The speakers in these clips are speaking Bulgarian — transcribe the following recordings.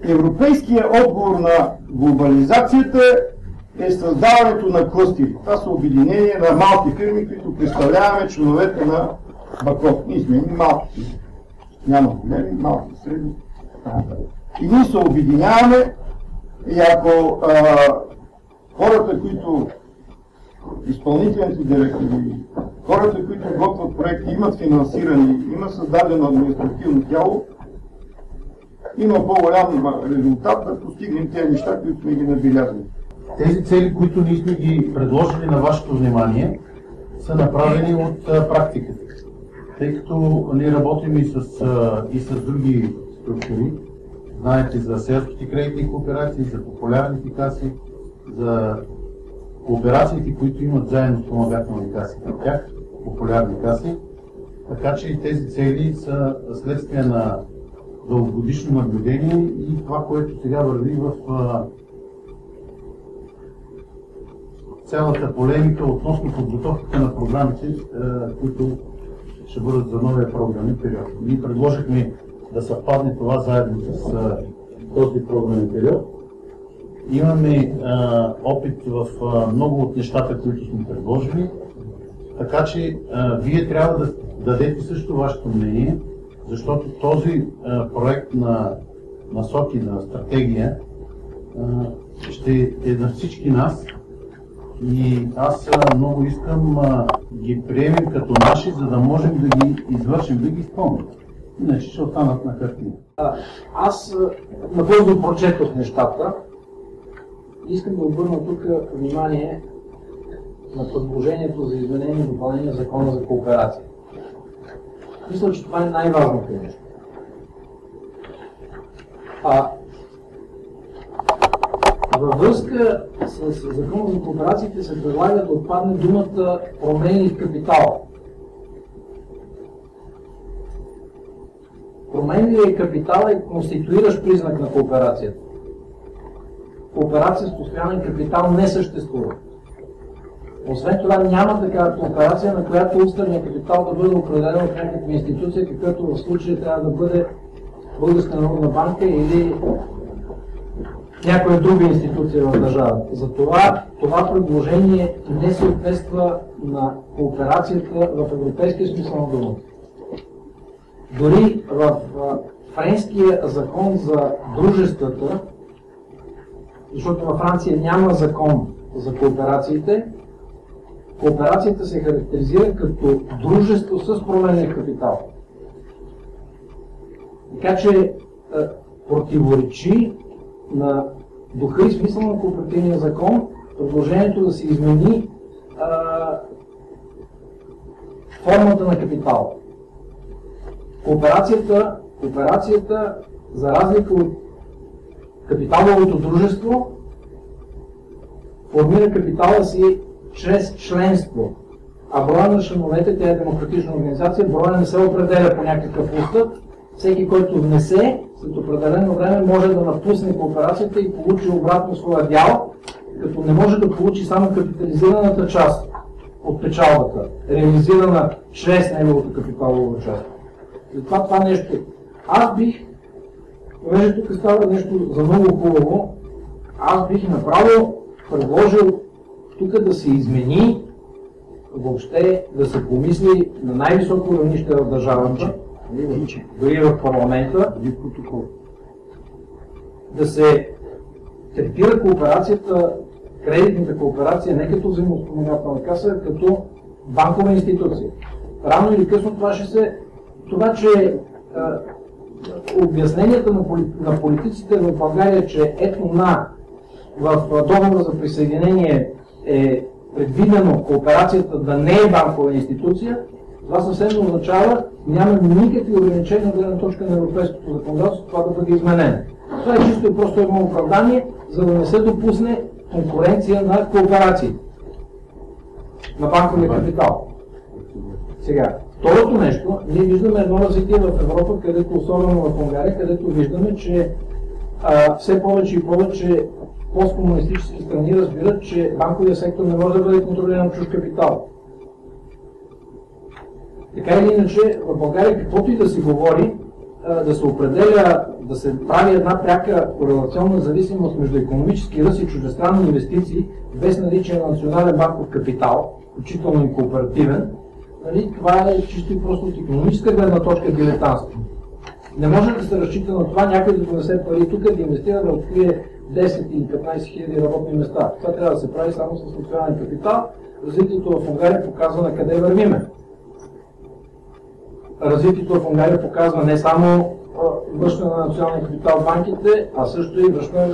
Европейският отговор на глобализацията е създаването на клъстери. Това са обединения на малки фирми, които представляваме членовете на БАКОВ. Ние сме малки фирми. Няма големи, малки, средни. И ние се обединяваме и ако хората, които изпълнителните директори, хората, които готвят проекти, имат финансиране, има създадено административно тяло, има по-голям резултат да постигнем тези неща, които сме ги набелязали. Тези цели, които ние сме ги предложили на вашето внимание, са направени от практиката. Тъй като ние работим и с други структури, знаете за селските кредитни кооперации, за популярните каси, за кооперациите, които имат заедно спомагателни каси към тях, популярни каси, така че и тези цели са следствие на дългогодишно наблюдение и това, което сега върви в цялата полемика относно подготовката на програмите, които ще бъдат за новия програмен период. Ние предложихме да съвпадне това заедно с този програмен период. Имаме опит в много от нещата, които сме предложили, така че вие трябва да дадете също вашето мнение, защото този проект на насоки, на стратегия ще е на всички нас и аз много искам ги приемем като наши, за да можем да ги извършим, да ги изпълним. Иначе ще останат на картина. Аз набързо прочетох нещата. Искам да обърна тук внимание на предложението за изменение и допълнение на Закона за кооперация. Мисля, че това е най-важното нещо. Във връзка с Закона за кооперациите се предлага да отпадне думата промени в капитала. Променливият капитал е конституиращ признак на кооперацията. Кооперация с постоянен капитал не съществува. Освен това няма такава кооперация, на която уставният капитал да бъде определен от някаква институция, каквато в случая трябва да бъде Българска народна банка или някоя друга институция в държавата. Затова това предложение не съответства на кооперацията в европейския смисъл на думата. Дори в френския закон за дружествата, защото във Франция няма закон за кооперациите, кооперацията се характеризира като дружество с променен капитал. Така че противоречи на духа и смисъл на кооперативния закон предложението да се измени формата на капитал. Кооперацията, за разлика от капиталовото дружество, формира капитала си чрез членство. А броя на членовете, тя е демократична организация, броя не се определя по някакъв устав. Всеки, който внесе, след определено време може да напусне кооперацията и получи обратно своя дял, като не може да получи само капитализираната част от печалбата, реализирана чрез неговото капиталово участие. Затова това нещо. Аз бих, понеже тук става нещо за много хубаво, аз бих направо предложил тук да се измени, въобще да се помисли на най-високо равнище в държавата, дори в парламента, да се третира кооперацията, кредитната кооперация не като взаимоспомагателна каса, а като банкова институция. Рано или късно това, че обясненията на политиците в България, че в договора за присъединение е предвидено кооперацията да не е банкова институция, това съвсем означава, няма никакви ограничения от гледна точка на европейското законодателство това да бъде изменено. Това е чисто и просто едно оправдание, за да не се допусне конкуренция на кооперации, на банковия капитал. Сега, второто нещо, ние виждаме едно развитие в Европа, където, особено в Унгария, където виждаме, че все повече и повече посткомунистически страни разбират, че банковия сектор не може да бъде контролиран от чужд капитал. Така или иначе, в България, каквото и да се говори, да се определя, да се прави една пряка корелационна зависимост между икономически ръст и чуждестранни инвестиции, без наличие на национален банков капитал, включително и кооперативен, нали, това е чисто и просто от икономическа гледна точка дилетантство. Не може да се разчита на това някой да донесе пари тук, да инвестира, да открие 10 или 15 хиляди работни места. Това трябва да се прави само с национален капитал. Развитието в Унгария показва на къде вървиме. Развитието в Унгария показва не само връщане на националния капитал в банките, а също и връщане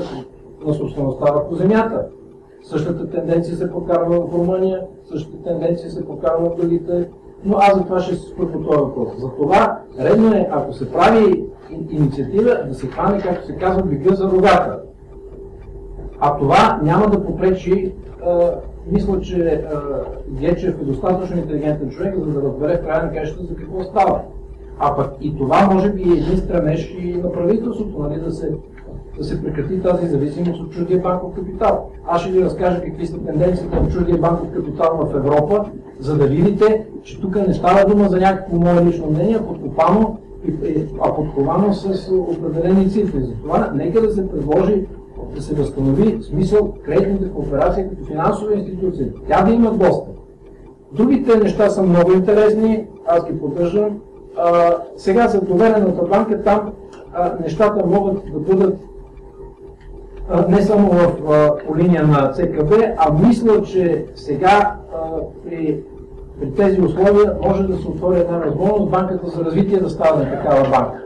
на собствеността върху земята. Същата тенденция се прокарва в Румъния, същата тенденция се прокарва в другите, но аз за това ще се спра по този въпрос. За това редно е, ако се прави инициатива, да се хване, както се казва, бега за рогата. А това няма да попречи. Мисля, че Гечев е достатъчно интелигентен човек, за да разбере в края на краищата за какво става. А пък и това може би е един стремеж и на правителството, нали, да се прекрати тази зависимост от чуждия банков капитал. Аз ще ви разкажа какви са тенденциите на чуждия банков капитал в Европа, за да видите, че тук не става дума за някакво мое лично мнение, а подковано с определени цифри. Затова нека да се предложи да се възстанови смисъл кредитната кооперация като финансова институция. Тя да има достъп. Другите неща са много интересни, аз ги поддържам. Сега за доверената банка, там нещата могат да бъдат не само по линия на ЦКБ, а мисля, че сега при тези условия може да се отвори една възможност банката за развитие да става такава банка.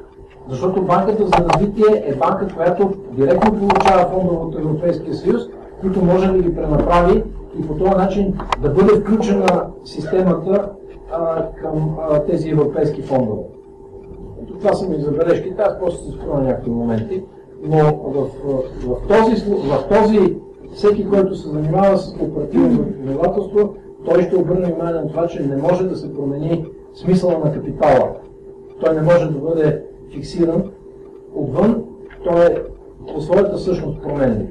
Защото банката за развитие е банка, която директно получава фондове от Европейския съюз, които може да ги пренаправи и по този начин да бъде включена системата към тези европейски фондове. Това са ми забележките, аз просто се спра на някакви моменти, но в този всеки, който се занимава с кооперативно законодателство, той ще обърне внимание на това, че не може да се промени смисъла на капитала. Той не може да бъде фиксиран отвън, той е по своята същност променлив.